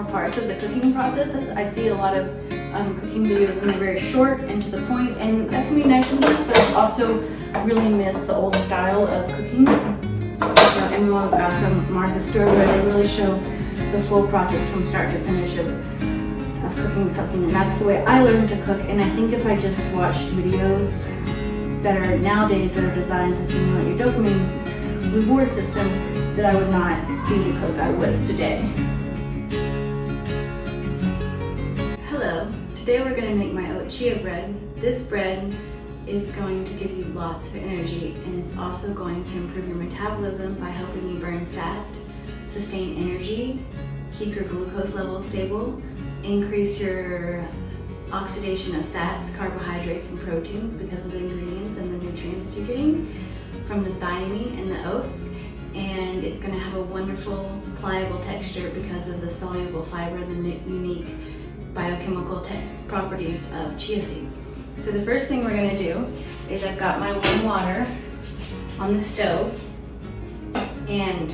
more parts of the cooking processes. I see a lot of cooking videos and they're very short and to the point, and that can be nice and quick, but I also really miss the old style of cooking. And also Martha's Store, where they really show the full process from start to finish of cooking something, and that's the way I learned to cook. And I think if I just watched videos that are nowadays that are designed to stimulate your dopamine reward system, that I would not be the cook I was today. Hello, today we're going to make my oat chia bread. This bread is going to give you lots of energy, and it's also going to improve your metabolism by helping you burn fat, sustain energy, keep your glucose level stable, increase your oxidation of fats, carbohydrates, and proteins because of the ingredients and the nutrients you're getting from the thiamine and the oats. And it's going to have a wonderful pliable texture because of the soluble fiber and the unique biochemical properties of chia seeds. So the first thing we're going to do is I've got my warm water on the stove, and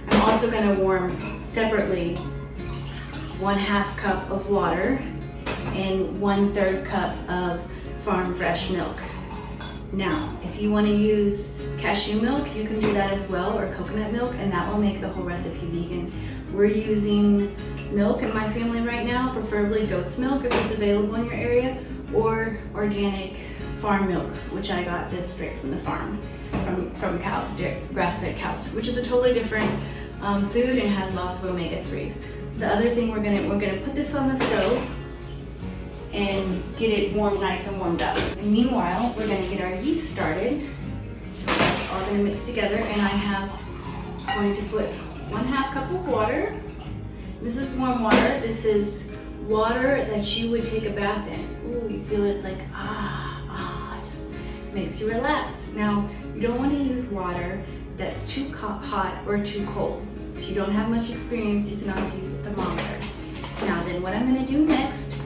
I'm also going to warm separately 1/2 cup of water and 1/3 cup of farm fresh milk. Now, if you want to use cashew milk, you can do that as well, or coconut milk, and that will make the whole recipe vegan. We're using milk in my family right now, preferably goat's milk if it's available in your area, or organic farm milk, which I got this straight from the farm, from cows, grass-fed cows, which is a totally different food and has lots of omega-3s. The other thing we're gonna put this on the stove and get it nice and warmed up. And meanwhile, we're gonna get our yeast started. It's all gonna mix together, and I'm going to put 1/2 cup of water. This is warm water. This is water that you would take a bath in. Ooh, you feel it's like, it just makes you relax. Now, you don't want to use water that's too hot or too cold. If you don't have much experience, you can also use a thermometer. Now then, what I'm going to do next is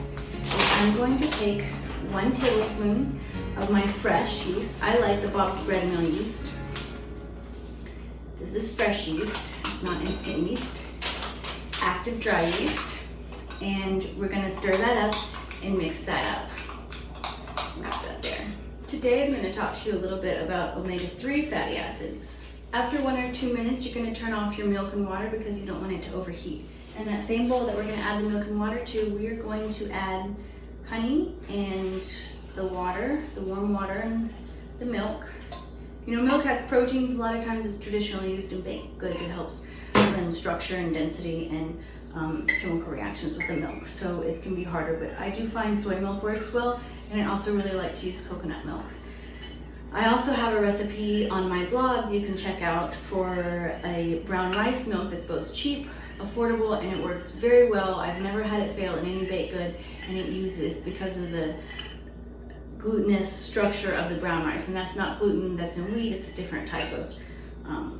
I'm going to take 1 tablespoon of my fresh yeast. I like the Bob's Bread Mill yeast. This is fresh yeast. It's not instant yeast. It's active dry yeast. And we're going to stir that up and mix that up. Got that there. Today I'm going to talk to you a little bit about omega-3 fatty acids. After 1 or 2 minutes, you're going to turn off your milk and water because you don't want it to overheat. In that same bowl that we're going to add the milk and water to, we're going to add honey and the water, the warm water and the milk. You know, milk has proteins. A lot of times it's traditionally used in baked goods. It helps in structure and density and chemical reactions with the milk, so it can be harder, but I do find soy milk works well, and I also really like to use coconut milk. I also have a recipe on my blog you can check out for a brown rice milk that's both cheap, affordable, and it works very well. I've never had it fail in any baked good, and it uses because of the glutinous structure of the brown rice, and that's not gluten that's in wheat, it's a different type of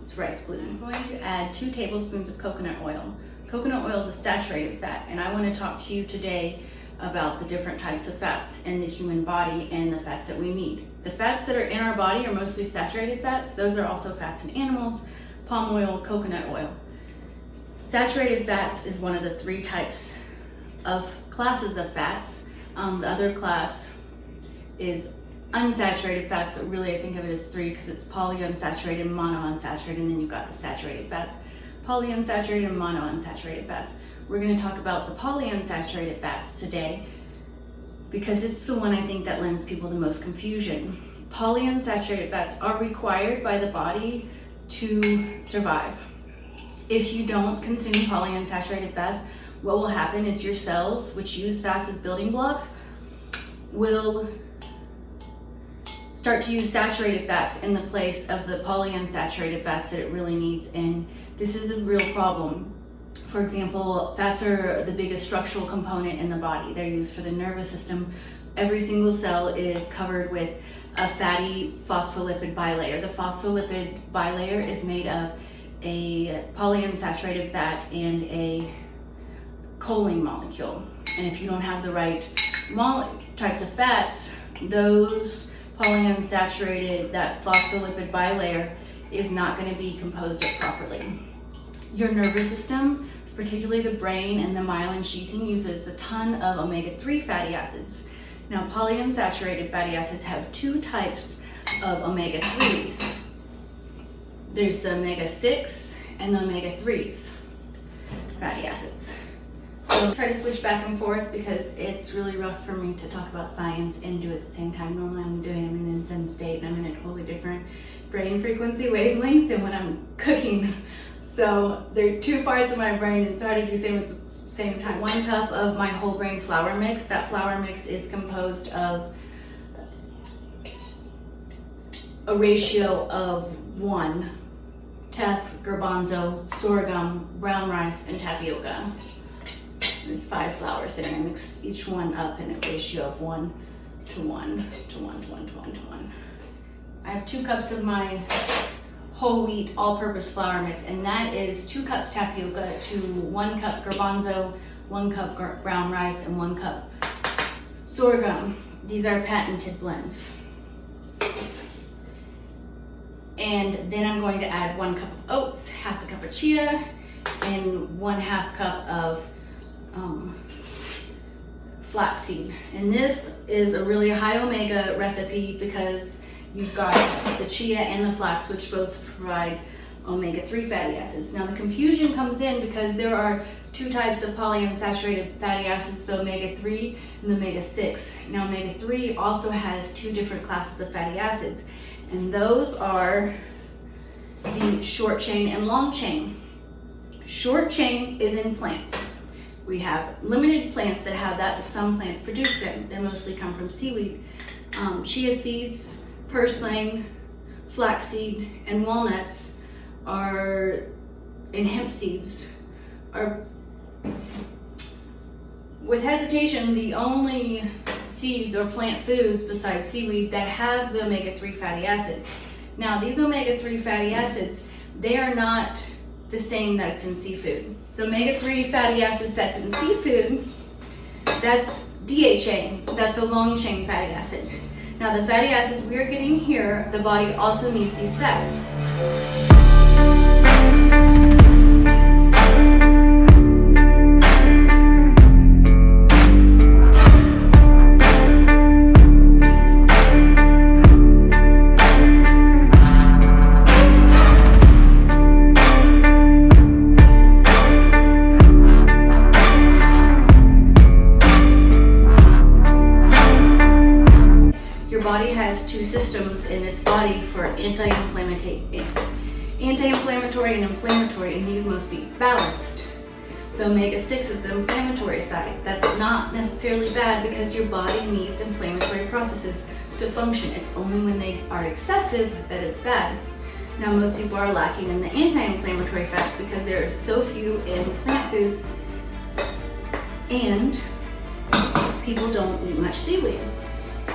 it's rice gluten. I'm going to add 2 tablespoons of coconut oil. Coconut oil is a saturated fat, and I want to talk to you today about the different types of fats in the human body and the fats that we need. The fats that are in our body are mostly saturated fats. Those are also fats in animals, palm oil, coconut oil. Saturated fats is one of the 3 types of classes of fats. The other class is unsaturated fats, but really I think of it as 3 because it's polyunsaturated, monounsaturated, and then you've got the saturated fats. Polyunsaturated and monounsaturated fats. We're going to talk about the polyunsaturated fats today because it's the one I think that lends people the most confusion. Polyunsaturated fats are required by the body to survive. If you don't consume polyunsaturated fats, what will happen is your cells, which use fats as building blocks, will start to use saturated fats in the place of the polyunsaturated fats that it really needs, and this is a real problem. For example, fats are the biggest structural component in the body. They're used for the nervous system. Every single cell is covered with a fatty phospholipid bilayer. The phospholipid bilayer is made of a polyunsaturated fat and a choline molecule. And if you don't have the right types of fats, those polyunsaturated, that phospholipid bilayer is not going to be composed up properly. Your nervous system, particularly the brain and the myelin sheathing, uses a ton of omega-3 fatty acids. Now, polyunsaturated fatty acids have two types of omega-3s. There's the omega-6 and the omega-3s fatty acids. So I'll try to switch back and forth because it's really rough for me to talk about science and do it at the same time. Normally I'm in a Zen state and I'm in a totally different brain frequency wavelength than when I'm cooking. So there are two parts of my brain, and it's hard to do same at the same time. 1 cup of my whole grain flour mix. That flour mix is composed of a ratio of 1 teff, garbanzo, sorghum, brown rice, and tapioca. There's 5 flours there, and I mix each one up in a ratio of 1 to 1 to 1 to 1 to 1 to 1. I have 2 cups of my whole wheat all-purpose flour mix, and that is 2 cups tapioca to 1 cup garbanzo, 1 cup brown rice, and 1 cup sorghum. These are patented blends. And then I'm going to add 1 cup of oats, half a cup of chia, and 1/2 cup of flaxseed. And this is a really high omega recipe because you've got the chia and the flax, which both provide omega-3 fatty acids. Now the confusion comes in because there are 2 types of polyunsaturated fatty acids, the omega-3 and the omega-6. Now omega-3 also has 2 different classes of fatty acids, and those are the short chain and long chain. Short chain is in plants. We have limited plants that have that, but some plants produce them. They mostly come from seaweed. Chia seeds, purslane, flaxseed, and walnuts and hemp seeds are, with hesitation, the only seeds or plant foods besides seaweed that have the omega-3 fatty acids. Now, these omega-3 fatty acids, they are not the same that's in seafood. The omega-3 fatty acids that's in seafood, that's DHA, that's a long chain fatty acid. Now the fatty acids we are getting here, the body also needs these fats. Has 2 systems in its body for anti-inflammatory and inflammatory, and these must be balanced. The omega-6 is the inflammatory side. That's not necessarily bad because your body needs inflammatory processes to function. It's only when they are excessive that it's bad. Now most people are lacking in the anti-inflammatory fats because there are so few in plant foods, and people don't eat much seaweed.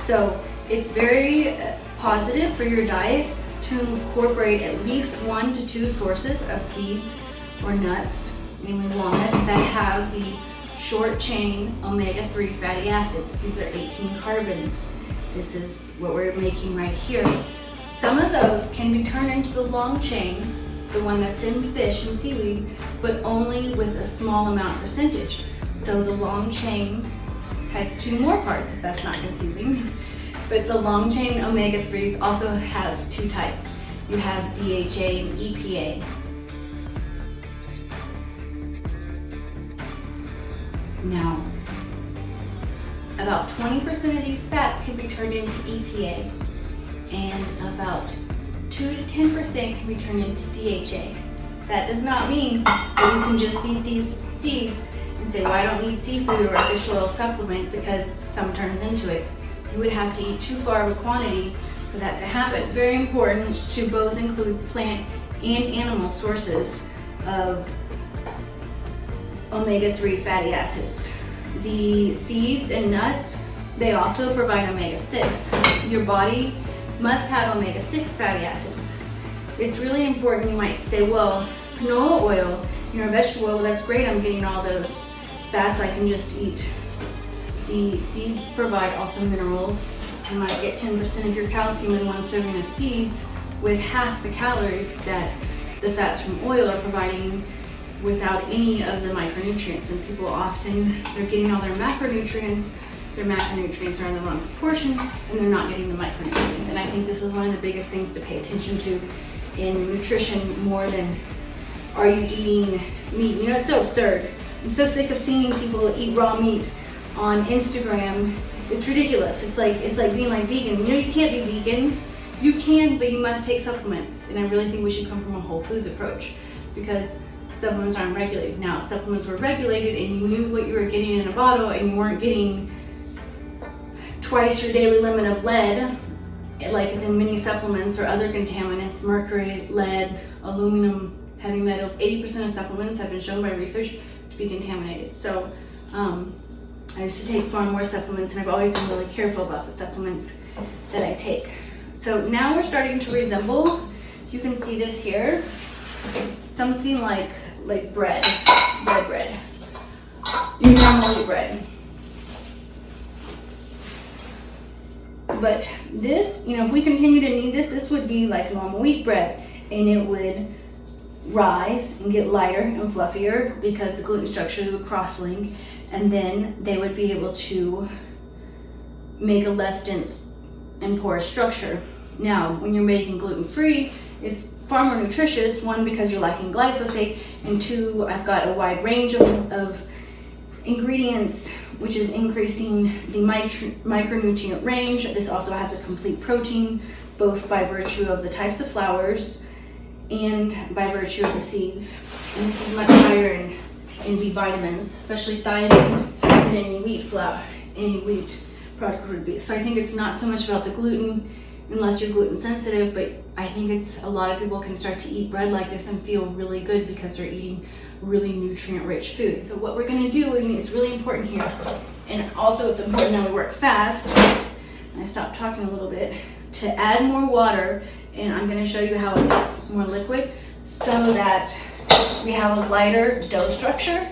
So it's very positive for your diet to incorporate at least 1 to 2 sources of seeds or nuts, namely walnuts, that have the short chain omega-3 fatty acids. These are 18 carbons. This is what we're making right here. Some of those can be turned into the long chain, the one that's in fish and seaweed, but only with a small amount percentage. So the long chain has 2 more parts, if that's not confusing. But the long chain omega-3s also have 2 types. You have DHA and EPA. Now, about 20% of these fats can be turned into EPA, and about 2 to 10% can be turned into DHA. That does not mean that you can just eat these seeds and say, well, I don't need seafood or a fish oil supplement because some turns into it. You would have to eat too far of a quantity for that to happen. It's very important to both include plant and animal sources of omega-3 fatty acids. The seeds and nuts, they also provide omega-6. Your body must have omega-6 fatty acids. It's really important. You might say, well, canola oil, vegetable oil, that's great, I'm getting all those fats, I can just eat. The seeds provide also minerals. You might get 10% of your calcium in 1 serving of seeds with half the calories that the fats from oil are providing without any of the micronutrients. And people often, they're getting all their macronutrients are in the wrong proportion, and they're not getting the micronutrients. And I think this is one of the biggest things to pay attention to in nutrition, more than are you eating meat. You know, it's so absurd. I'm so sick of seeing people eat raw meat on Instagram. It's ridiculous. It's like being like vegan. You know, you can't be vegan. You can, but you must take supplements. And I really think we should come from a whole foods approach, because supplements aren't regulated. Now, if supplements were regulated and you knew what you were getting in a bottle and you weren't getting twice your daily limit of lead, like is in many supplements, or other contaminants, mercury, lead, aluminum, heavy metals, 80% of supplements have been shown by research to be contaminated. So I used to take far more supplements, and I've always been really careful about the supplements that I take. So now we're starting to resemble, you can see this here, something like bread. Your normal bread. But this, you know, if we continue to knead this would be like normal wheat bread, and it would rise and get lighter and fluffier because the gluten structures would cross-link, and then they would be able to make a less dense and porous structure. Now, when you're making gluten-free, it's far more nutritious, one, because you're lacking glyphosate, and two, I've got a wide range of ingredients, which is increasing the micronutrient range. This also has a complete protein, both by virtue of the types of flours and by virtue of the seeds. And this is much higher in B vitamins, especially thiamine, than any wheat product would be. So I think it's not so much about the gluten, unless you're gluten sensitive, but I think it's a lot of people can start to eat bread like this and feel really good because they're eating really nutrient rich food. So what we're gonna do, and it's really important here, and also it's important that we work fast, and I stopped talking a little bit, to add more water, and I'm gonna show you how it gets more liquid so that we have a lighter dough structure,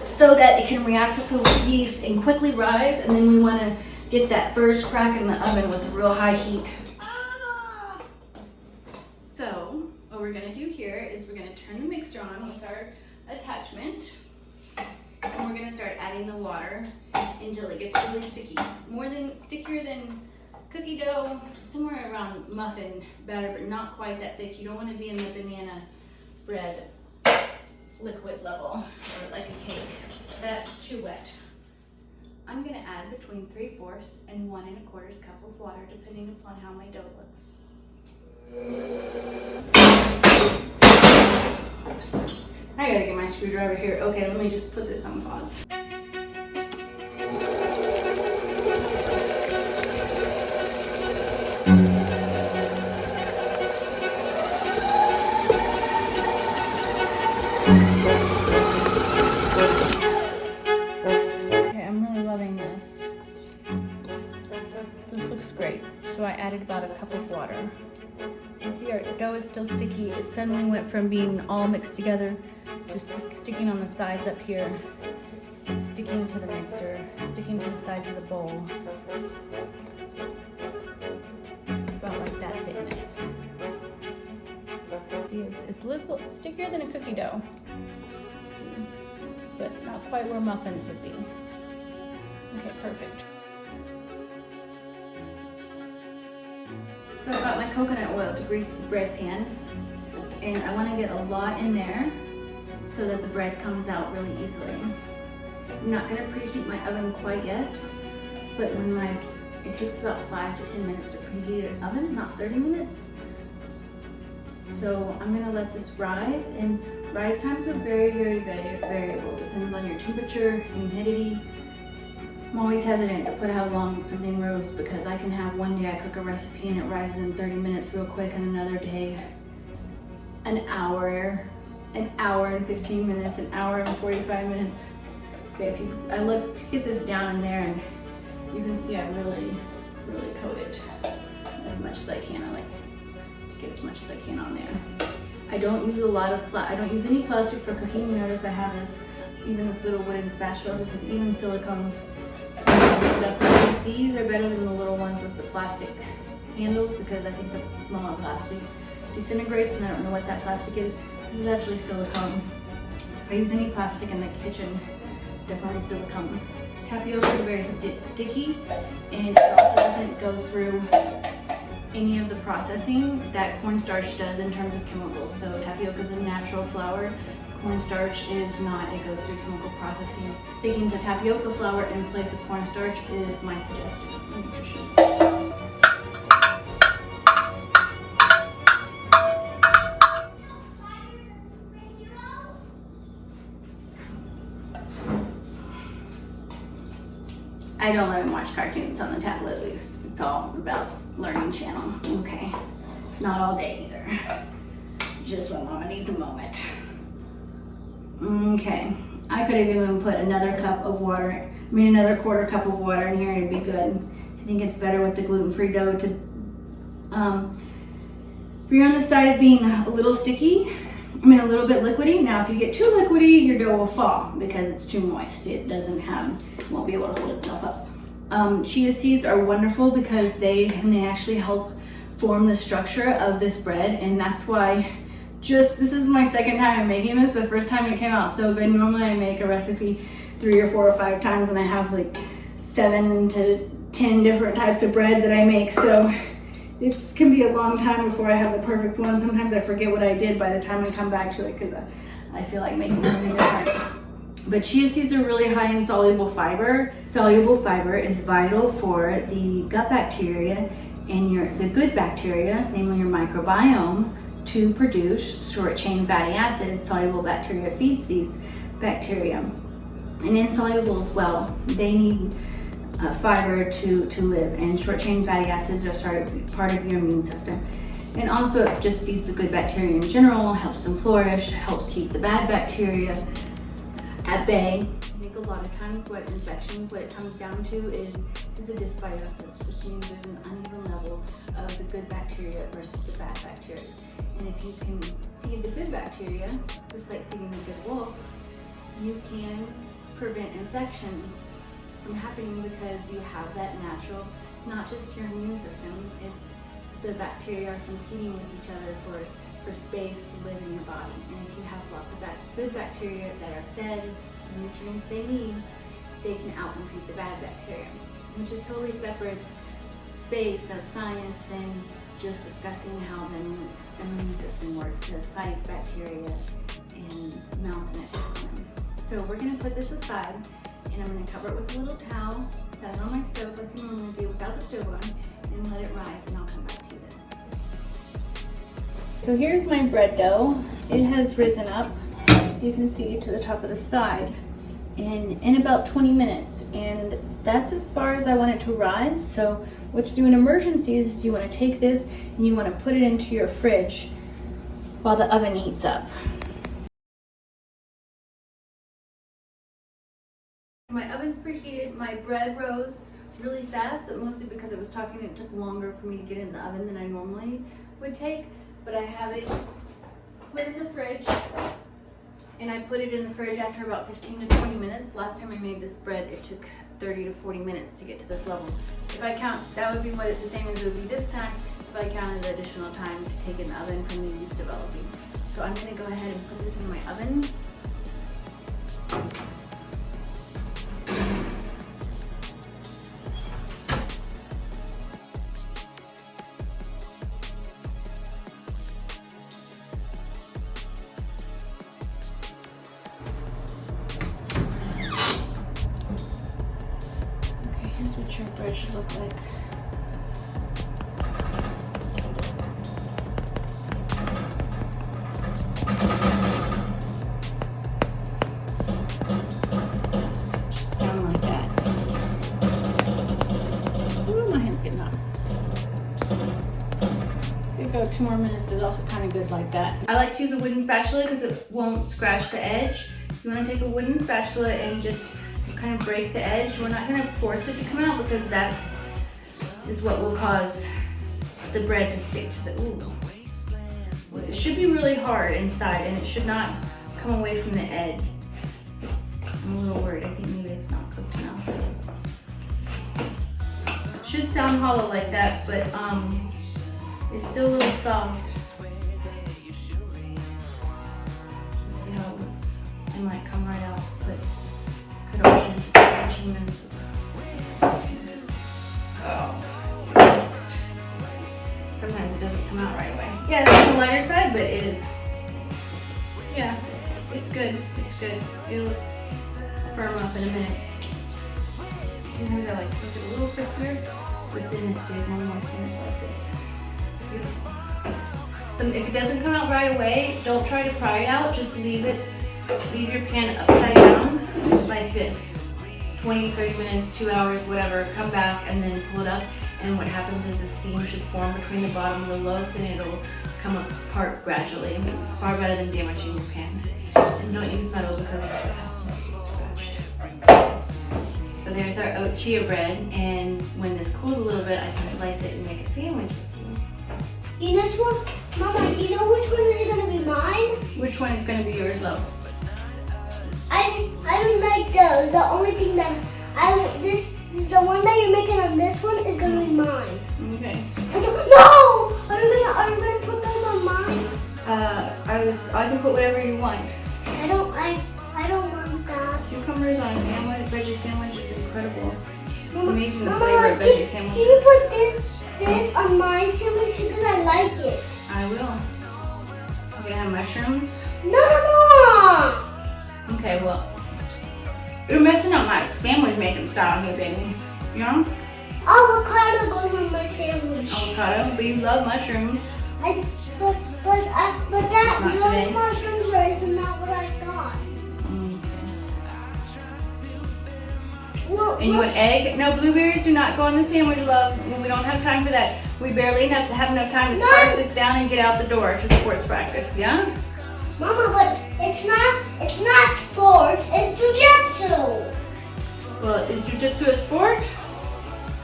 so that it can react with the yeast and quickly rise, and then we wanna get that first crack in the oven with a real high heat. So what we're gonna do here is we're gonna turn the mixer on with our attachment, and we're gonna start adding the water until it gets really sticky. Stickier than cookie dough, somewhere around muffin batter, but not quite that thick. You don't wanna be in the banana bread liquid level, or like a cake. That's too wet. I'm gonna add between 3/4 and 1 1/4 cup of water, depending upon how my dough looks. I gotta get my screwdriver here. Okay, let me just put this on pause. Okay, I'm really loving this. This looks great. So I added about a cup of water. So you see our dough is still sticky. It suddenly went from being all mixed together to sticking on the sides up here. It's sticking to the mixer, sticking to the sides of the bowl. It's about like that thickness. See, it's a little stickier than a cookie dough, but not quite where muffins would be. Okay, perfect. So I got my coconut oil to grease the bread pan, and I want to get a lot in there so that the bread comes out really easily. I'm not going to preheat my oven quite yet, but it takes about 5 to 10 minutes to preheat an oven, not 30 minutes. So I'm going to let this rise, and rise times are very, very, very variable. Depends on your temperature, humidity. I'm always hesitant to put how long something roasts, because I can have one day I cook a recipe and it rises in 30 minutes real quick, and another day an hour and 15 minutes, an hour and 45 minutes. Okay, I look to get this down in there, and you can see I really, really coat it as much as I can. I like to get as much as I can on there. I don't use I don't use any plastic for cooking. You notice I have even this little wooden spatula, because even silicone stuff, these are better than the little ones with the plastic handles, because I think the smaller plastic disintegrates, and I don't know what that plastic is. This is actually silicone. If I use any plastic in the kitchen, it's definitely silicone. Tapioca is very sticky, and it also doesn't go through any of the processing that cornstarch does in terms of chemicals. So tapioca is a natural flour. Cornstarch is not, it goes through chemical processing. Sticking to tapioca flour in place of cornstarch is my suggestion. It's a nutritious. I don't let him watch cartoons on the tablet, at least. It's all about Learning Channel. Okay. Not all day either. Just when Mama needs a moment. Okay. I could have even put another quarter cup of water in here and it'd be good. I think it's better with the gluten-free dough to, if you're on the side of being a little sticky, a little bit liquidy. Now, if you get too liquidy, your dough will fall because it's too moist. It won't be able to hold itself up. Chia seeds are wonderful because they actually help form the structure of this bread, and that's why this is my second time I'm making this. The first time it came out so good. Normally I make a recipe 3 or 4 or 5 times and I have like 7 to 10 different types of breads that I make. So it can be a long time before I have the perfect one. Sometimes I forget what I did by the time I come back to it because I feel like making something different. But chia seeds are really high in soluble fiber. Soluble fiber is vital for the gut bacteria and the good bacteria, namely your microbiome, to produce short-chain fatty acids. Soluble bacteria feeds these bacteria. And insoluble as well, they need fiber to live, and short-chain fatty acids are part of your immune system. And also it just feeds the good bacteria in general, helps them flourish, helps keep the bad bacteria at bay. I think a lot of times what it comes down to is a dysbiosis, which means there's an uneven level of the good bacteria versus the bad bacteria. And if you can feed the good bacteria, just like feeding the good wolf, you can prevent infections from happening because you have that natural, not just your immune system, it's the bacteria are competing with each other for space to live in your body. And if you have lots of good bacteria that are fed the nutrients they need, they can outcompete the bad bacteria, which is totally separate space of science than just discussing how the immune system works to fight bacteria and mount an attack on them. So we're going to put this aside, and I'm going to cover it with a little towel, set it on my stove like I normally do without the stove on, and let it rise, and I'll come back to you then. So here's my bread dough. It has risen up, as you can see, to the top of the side in about 20 minutes, and that's as far as I want it to rise. So what you do in emergencies is you want to take this and you want to put it into your fridge while the oven heats up. My oven's preheated. My bread rose really fast, but mostly because I was talking, it took longer for me to get it in the oven than I normally would take. But I have it put in the fridge, and I put it in the fridge after about 15 to 20 minutes. Last time I made this bread, it took 30 to 40 minutes to get to this level. If I count, that would be the same as it would be this time if I counted the additional time to take in the oven from the yeast developing. So I'm going to go ahead and put this in my oven. Here's what your bread should look like. Should sound like that. Ooh, my hand's getting hot. Could go 2 more minutes, but it's also kind of good like that. I like to use a wooden spatula because it won't scratch the edge. You want to take a wooden spatula and just kind of break the edge. We're not going to force it to come out because that is what will cause the bread to stick to the, ooh. It should be really hard inside and it should not come away from the edge. I'm a little worried. I think maybe it's not cooked enough. It should sound hollow like that, but it's still a little soft. Let's see how it looks. it might come right out, but could also use 15 minutes of sometimes it doesn't come out right away. Yeah, it's on the lighter side, but it is. Yeah, it's good. It's good. It'll firm up in a minute. Sometimes I like to cook it a little crispier, but then it stays more moistened like this. Beautiful. So if it doesn't come out right away, don't try to pry it out. Just leave it. Leave your pan upside down like this. 20, 30 minutes, 2 hours, whatever. Come back and then pull it up. And what happens is the steam should form between the bottom of the loaf and it'll come apart gradually. Far better than damaging your pan. And don't use metal because of what happens. It's scratched. So there's our oat chia bread, and when this cools a little bit, I can slice it and make a sandwich with you. You know what, Mama, you know which one is going to be mine? Which one is going to be yours, love? I don't like those. The only thing that the one that you're making on this one is going to be mine. Okay. No! Are you gonna put those on mine? I can put whatever you want. I don't want that. Cucumbers on a sandwich, veggie sandwich is incredible. It's Mama, amazing the Mama, flavor of veggie sandwiches. Can you put this on my sandwich because I like it? I will. You're gonna have mushrooms? No! Okay, well, you're messing up my sandwich making style here, baby. You know? Avocado goes on my sandwich. Avocado, but you love mushrooms. But those mushrooms is not what I thought. And you want egg? No, blueberries do not go on the sandwich, love. We don't have time for that. We barely have enough time to scarf this down and get out the door to sports practice, yeah? Mama, but it's not sports, it's jujitsu. Well, is jujitsu a sport?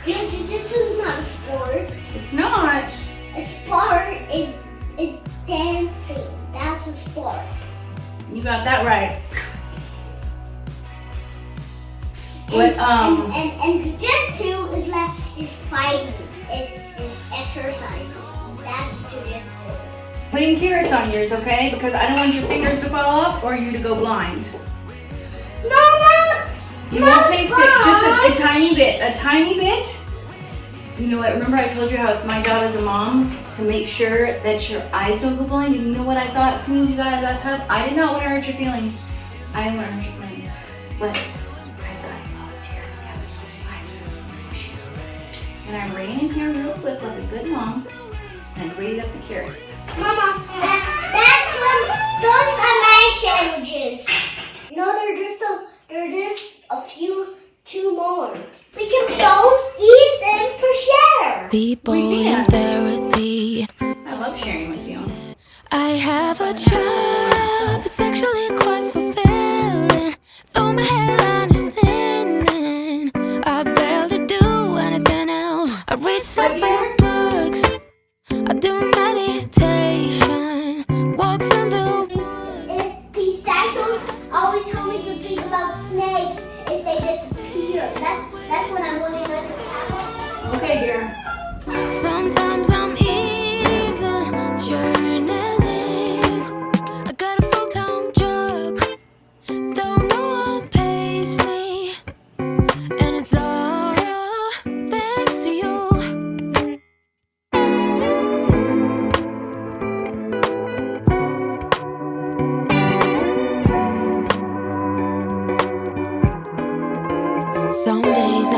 No, jujitsu is not a sport. It's not. A sport is dancing. That's a sport. You got that right. What and jujitsu is fighting. It's exercising. That's jujitsu. Putting carrots on yours, okay? Because I don't want your fingers to fall off or you to go blind. No. You won't taste it, just a tiny bit. A tiny bit. You know what? Remember I told you how it's my job as a mom to make sure that your eyes don't go blind? And you know what I thought as soon as you got out of that tub? I did not want to hurt your feelings. I didn't want to hurt your feelings. But I thought, oh dear, and I ran in here real quick like a good mom and grated up the carrots. Mama, that's those are my sandwiches. No, they're just a few, two more. We can both eat them for share. People in therapy. I love sharing with you. I have a job, it's actually quite fulfilling. Though my hairline is thinning, I barely do anything else. I read several books, I do meditation, walks in the woods. If pistachios always tell me to think about snakes if they disappear. That's what I'm looking at. Okay, dear. Sometimes I'm even journaling. I got a full-time job, though no one pays me, and it's all thanks to you. Some days